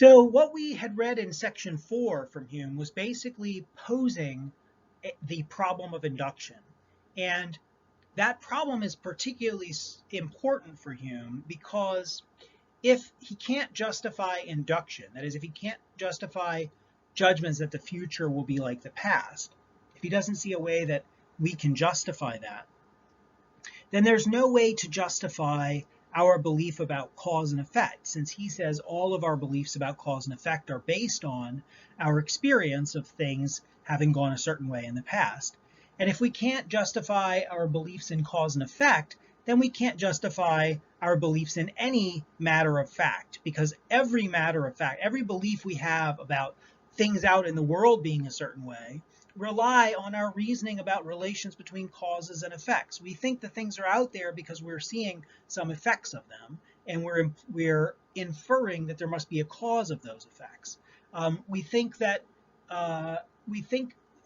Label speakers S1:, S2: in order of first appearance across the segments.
S1: So what we had read in section 4 from Hume was basically posing the problem of induction. And that problem is particularly important for Hume because if he can't justify induction, that is, if he can't justify judgments that the future will be like the past, if he doesn't see a way that we can justify that, then there's no way to justify our belief about cause and effect, since he says all of our beliefs about cause and effect are based on our experience of things having gone a certain way in the past. And if we can't justify our beliefs in cause and effect, then we can't justify our beliefs in any matter of fact, because every matter of fact, every belief we have about things out in the world being a certain way, rely on our reasoning about relations between causes and effects. We think that things are out there because we're seeing some effects of them, and we're inferring that there must be a cause of those effects. We think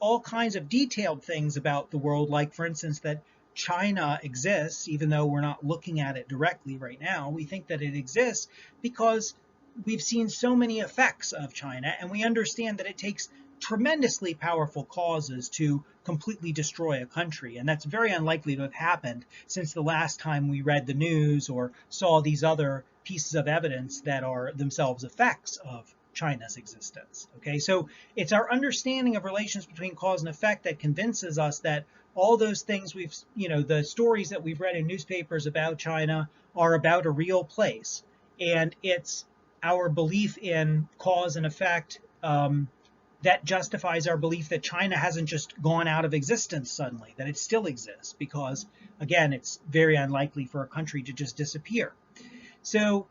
S1: all kinds of detailed things about the world, like, for instance, that China exists, even though we're not looking at it directly right now. We think that it exists because we've seen so many effects of China, and we understand that it takes tremendously powerful causes to completely destroy a country. And that's very unlikely to have happened since the last time we read the news or saw these other pieces of evidence that are themselves effects of China's existence. Okay, so it's our understanding of relations between cause and effect that convinces us that all those things the stories that we've read in newspapers about China are about a real place. And it's our belief in cause and effect that justifies our belief that China hasn't just gone out of existence suddenly, that it still exists, because, again, it's very unlikely for a country to just disappear. So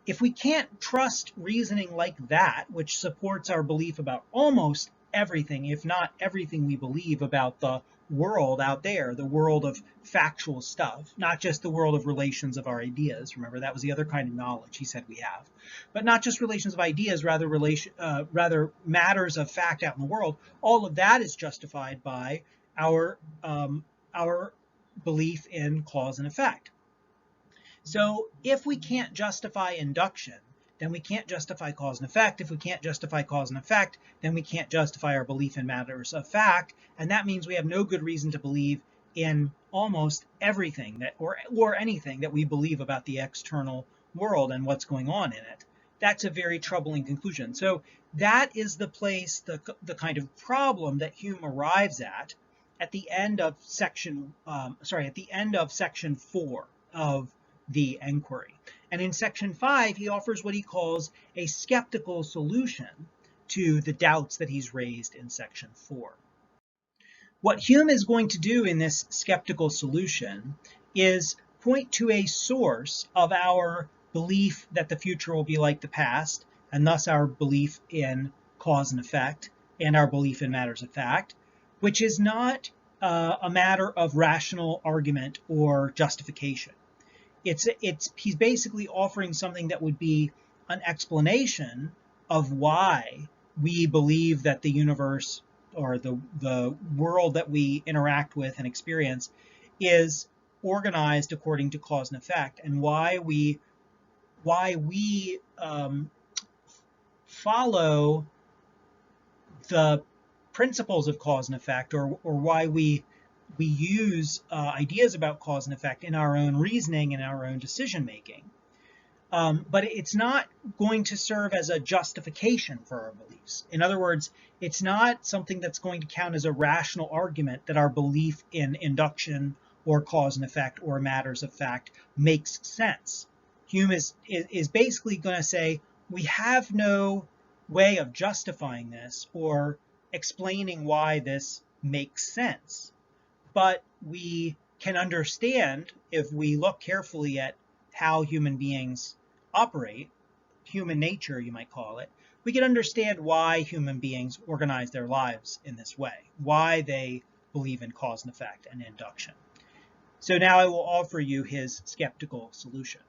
S1: if we can't trust reasoning like that, which supports our belief about almost everything, if not everything we believe about the world out there, the world of factual stuff, not just the world of relations of our ideas. Remember, that was the other kind of knowledge he said we have, but not just relations of ideas, rather matters of fact out in the world. All of that is justified by our belief in cause and effect. So if we can't justify induction, then we can't justify cause and effect. If we can't justify cause and effect, then we can't justify our belief in matters of fact. And that means we have no good reason to believe in almost everything or anything that we believe about the external world and what's going on in it. That's a very troubling conclusion. So that is the place, the kind of problem that Hume arrives at the end of section 4 of the Enquiry. And in section 5, he offers what he calls a skeptical solution to the doubts that he's raised in section 4. What Hume is going to do in this skeptical solution is point to a source of our belief that the future will be like the past, and thus our belief in cause and effect, and our belief in matters of fact, which is not a matter of rational argument or justification. He's basically offering something that would be an explanation of why we believe that the universe or the world that we interact with and experience is organized according to cause and effect, and why we follow the principles of cause and effect, or why we use ideas about cause and effect in our own reasoning and our own decision making. But it's not going to serve as a justification for our beliefs. In other words, it's not something that's going to count as a rational argument that our belief in induction or cause and effect or matters of fact makes sense. Hume is basically going to say, we have no way of justifying this or explaining why this makes sense. But we can understand, if we look carefully at how human beings operate, human nature, you might call it, we can understand why human beings organize their lives in this way, why they believe in cause and effect and induction. So now I will offer you his skeptical solution.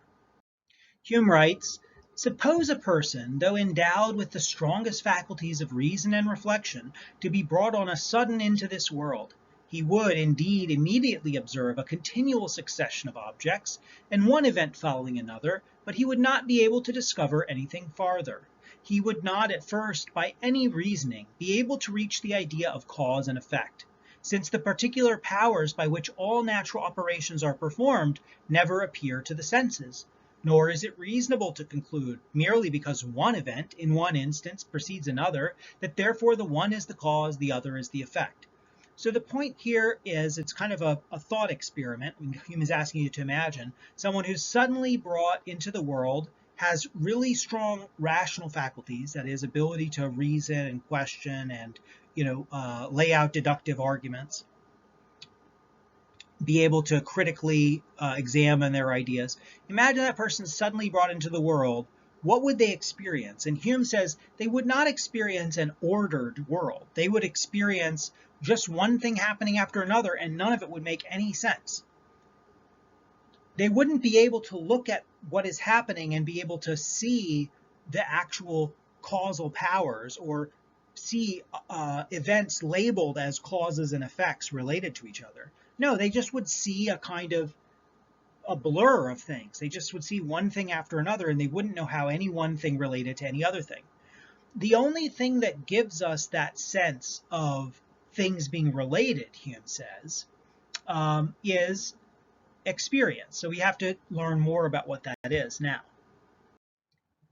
S1: Hume writes, "Suppose a person, though endowed with the strongest faculties of reason and reflection, to be brought on a sudden into this world, He would indeed immediately observe a continual succession of objects, and one event following another, but he would not be able to discover anything farther. He would not at first, by any reasoning, be able to reach the idea of cause and effect, since the particular powers by which all natural operations are performed never appear to the senses. Nor is it reasonable to conclude, merely because one event in one instance precedes another, that therefore the one is the cause, the other is the effect. So the point here is, it's kind of a thought experiment. Hume is asking you to imagine someone who's suddenly brought into the world, has really strong rational faculties, that is, ability to reason and question and lay out deductive arguments, be able to critically examine their ideas. Imagine that person suddenly brought into the world. What would they experience? And Hume says they would not experience an ordered world. They would experience just one thing happening after another, and none of it would make any sense. They wouldn't be able to look at what is happening and be able to see the actual causal powers or see events labeled as causes and effects related to each other. No, they just would see a kind of a blur of things. They just would see one thing after another, and they wouldn't know how any one thing related to any other thing. The only thing that gives us that sense of things being related, Hume says, is experience. So we have to learn more about what that is now.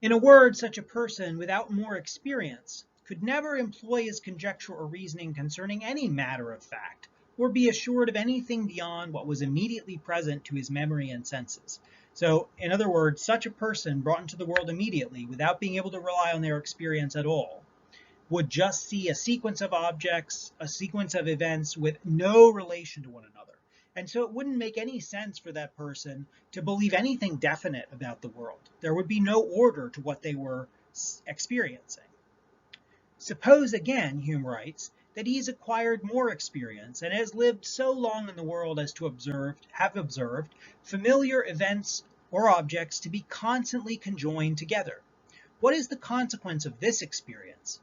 S1: In a word, such a person without more experience could never employ his conjecture or reasoning concerning any matter of fact, or be assured of anything beyond what was immediately present to his memory and senses. So, in other words, such a person brought into the world immediately, without being able to rely on their experience at all, would just see a sequence of objects, a sequence of events with no relation to one another. And so it wouldn't make any sense for that person to believe anything definite about the world. There would be no order to what they were experiencing. Suppose again, Hume writes, that he's acquired more experience and has lived so long in the world as to have observed familiar events or objects to be constantly conjoined together. What is the consequence of this experience?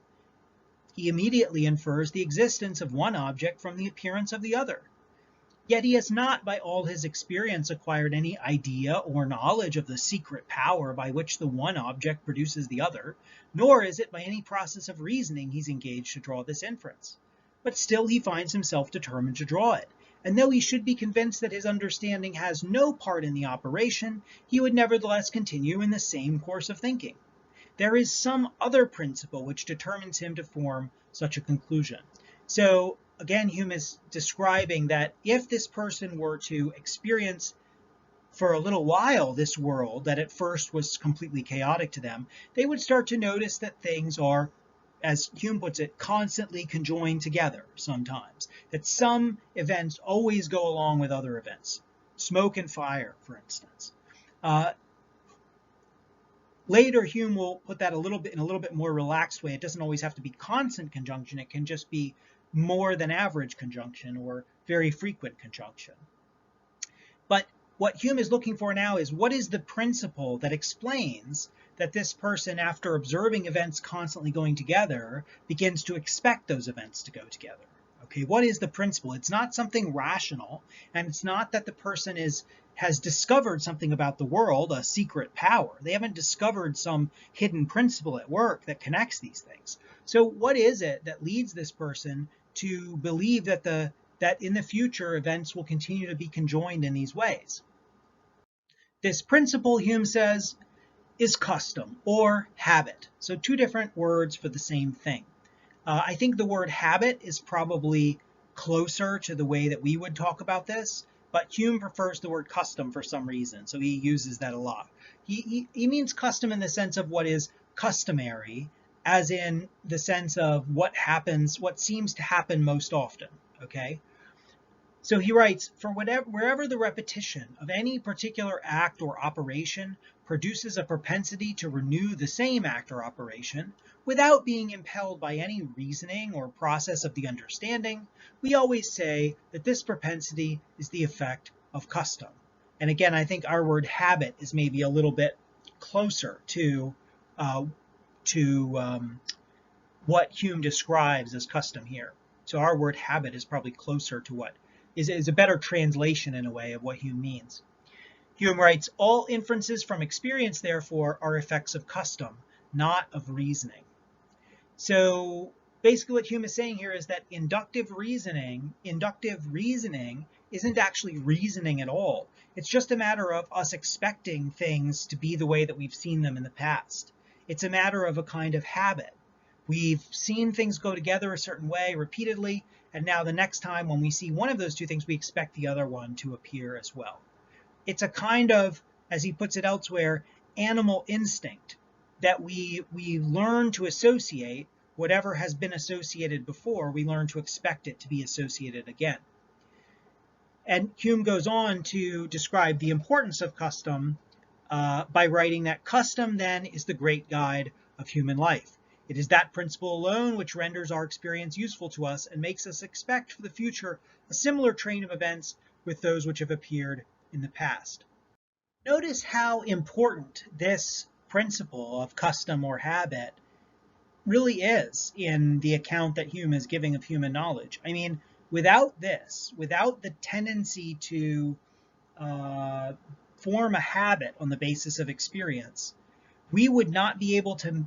S1: He immediately infers the existence of one object from the appearance of the other. Yet he has not by all his experience acquired any idea or knowledge of the secret power by which the one object produces the other, nor is it by any process of reasoning he's engaged to draw this inference. But still he finds himself determined to draw it, and though he should be convinced that his understanding has no part in the operation, he would nevertheless continue in the same course of thinking. There is some other principle which determines him to form such a conclusion. So again, Hume is describing that if this person were to experience for a little while this world that at first was completely chaotic to them, they would start to notice that things are, as Hume puts it, constantly conjoined together sometimes, that some events always go along with other events. Smoke and fire, for instance. Later, Hume will put that in a little bit more relaxed way. It doesn't always have to be constant conjunction. It can just be more than average conjunction or very frequent conjunction. But what Hume is looking for now is, what is the principle that explains that this person, after observing events constantly going together, begins to expect those events to go together? Okay, what is the principle? It's not something rational, and it's not that the person has discovered something about the world, a secret power. They haven't discovered some hidden principle at work that connects these things. So what is it that leads this person to believe that in the future events will continue to be conjoined in these ways? This principle, Hume says, is custom or habit. So two different words for the same thing. I think the word habit is probably closer to the way that we would talk about this, but Hume prefers the word custom for some reason, so he uses that a lot. He means custom in the sense of what is customary, as in the sense of what happens, what seems to happen most often, okay? So he writes, wherever the repetition of any particular act or operation produces a propensity to renew the same act or operation, without being impelled by any reasoning or process of the understanding, we always say that this propensity is the effect of custom. And again, I think our word habit is maybe a little bit closer to what Hume describes as custom here. So our word habit is probably closer to what is a better translation in a way of what Hume means. Hume writes, all inferences from experience, therefore, are effects of custom, not of reasoning. So basically what Hume is saying here is that inductive reasoning isn't actually reasoning at all. It's just a matter of us expecting things to be the way that we've seen them in the past. It's a matter of a kind of habit. We've seen things go together a certain way repeatedly, and now the next time when we see one of those two things, we expect the other one to appear as well. It's a kind of, as he puts it elsewhere, animal instinct that we learn to associate whatever has been associated before. We learn to expect it to be associated again. And Hume goes on to describe the importance of custom by writing that custom then is the great guide of human life. It is that principle alone which renders our experience useful to us and makes us expect for the future a similar train of events with those which have appeared in the past. Notice how important this principle of custom or habit really is in the account that Hume is giving of human knowledge. I mean, without this, without the tendency to form a habit on the basis of experience, we would not be able to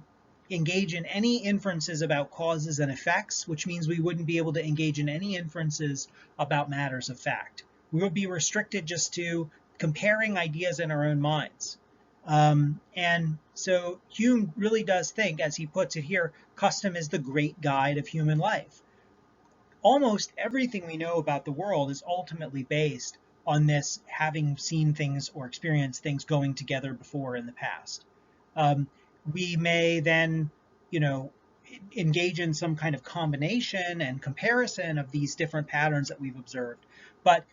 S1: engage in any inferences about causes and effects, which means we wouldn't be able to engage in any inferences about matters of fact. We would be restricted just to comparing ideas in our own minds. And so Hume really does think, as he puts it here, custom is the great guide of human life. Almost everything we know about the world is ultimately based on this having seen things or experienced things going together before in the past. We may then, engage in some kind of combination and comparison of these different patterns that we've observed. But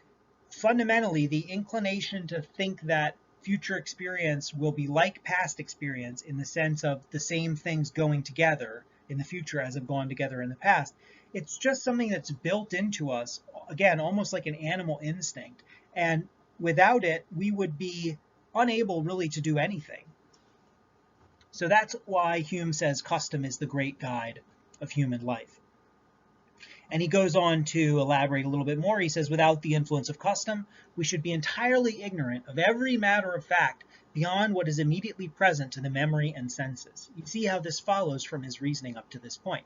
S1: fundamentally, the inclination to think that future experience will be like past experience in the sense of the same things going together in the future as have gone together in the past, it's just something that's built into us, again, almost like an animal instinct. And without it, we would be unable really to do anything. So that's why Hume says custom is the great guide of human life. And he goes on to elaborate a little bit more. He says, without the influence of custom, we should be entirely ignorant of every matter of fact beyond what is immediately present to the memory and senses. You see how this follows from his reasoning up to this point.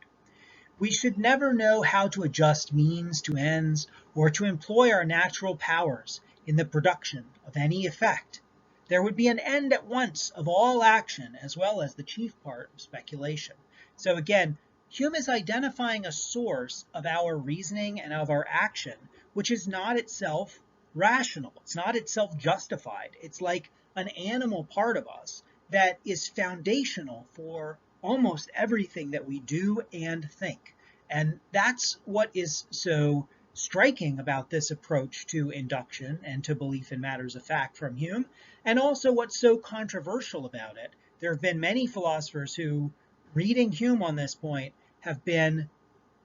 S1: We should never know how to adjust means to ends or to employ our natural powers in the production of any effect. There would be an end at once of all action as well as the chief part of speculation. So again, Hume is identifying a source of our reasoning and of our action, which is not itself rational. It's not itself justified. It's like an animal part of us that is foundational for almost everything that we do and think. And that's what is so striking about this approach to induction and to belief in matters of fact from Hume, and also what's so controversial about it. There have been many philosophers who, reading Hume on this point, have been,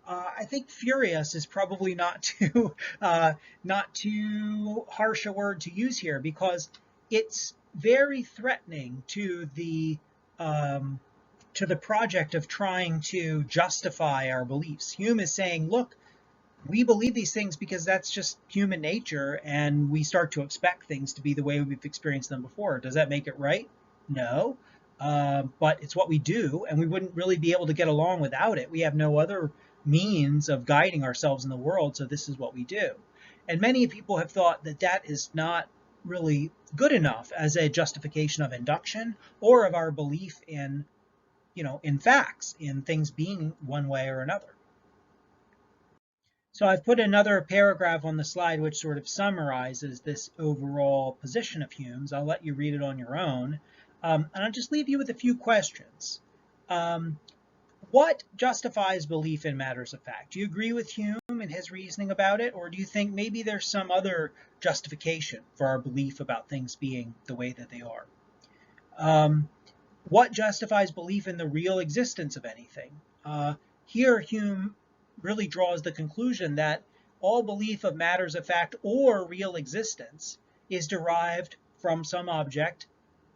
S1: I think furious is probably not too harsh a word to use here, because it's very threatening to the project of trying to justify our beliefs. Hume is saying, look, we believe these things because that's just human nature, and we start to expect things to be the way we've experienced them before. Does that make it right? No. But it's what we do, and we wouldn't really be able to get along without it. We have no other means of guiding ourselves in the world, so this is what we do. And many people have thought that that is not really good enough as a justification of induction or of our belief in, in facts, in things being one way or another. So I've put another paragraph on the slide which sort of summarizes this overall position of Hume's. I'll let you read it on your own. And I'll just leave you with a few questions. What justifies belief in matters of fact? Do you agree with Hume and his reasoning about it? Or do you think maybe there's some other justification for our belief about things being the way that they are? What justifies belief in the real existence of anything? Here, Hume really draws the conclusion that all belief of matters of fact or real existence is derived from some object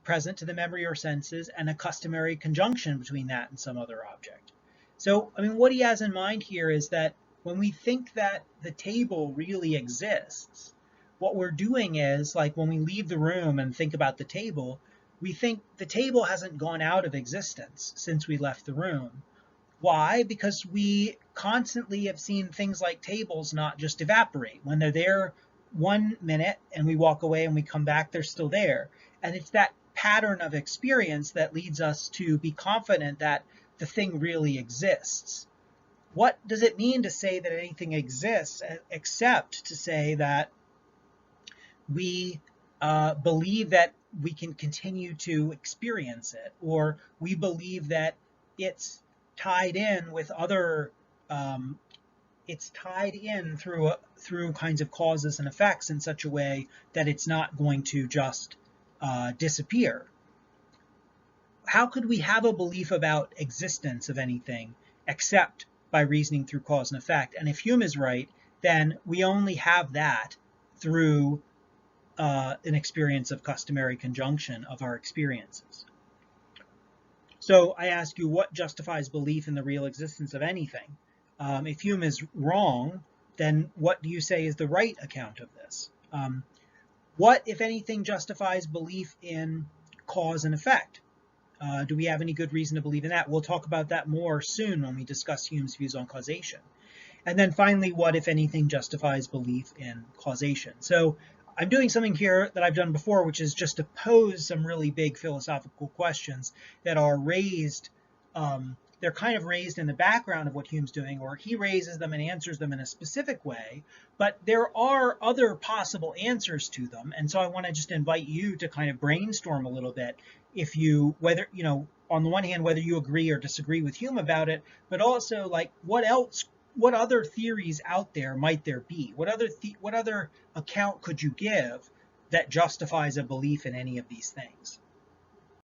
S1: present to the memory or senses and a customary conjunction between that and some other object. So, what he has in mind here is that when we think that the table really exists, what we're doing is, like when we leave the room and think about the table, we think the table hasn't gone out of existence since we left the room. Why? Because we constantly have seen things like tables not just evaporate. When they're there 1 minute and we walk away and we come back, they're still there. And it's that pattern of experience that leads us to be confident that the thing really exists. What does it mean to say that anything exists, except to say that we believe that we can continue to experience it, or we believe that it's tied in with other, it's tied in through kinds of causes and effects in such a way that it's not going to just disappear. How could we have a belief about existence of anything except by reasoning through cause and effect? And if Hume is right, then we only have that through an experience of customary conjunction of our experiences. So I ask you, what justifies belief in the real existence of anything? If Hume is wrong, then what do you say is the right account of this? What, if anything, justifies belief in cause and effect? Do we have any good reason to believe in that? We'll talk about that more soon when we discuss Hume's views on causation. And then finally, what, if anything, justifies belief in causation? So I'm doing something here that I've done before, which is just to pose some really big philosophical questions that are raised. They're kind of raised in the background of what Hume's doing, or he raises them and answers them in a specific way, but there are other possible answers to them. And so I want to just invite you to kind of brainstorm a little bit, if you, whether, you know, on the one hand, whether you agree or disagree with Hume about it, but also like what other theories out there might there be? What other account could you give that justifies a belief in any of these things?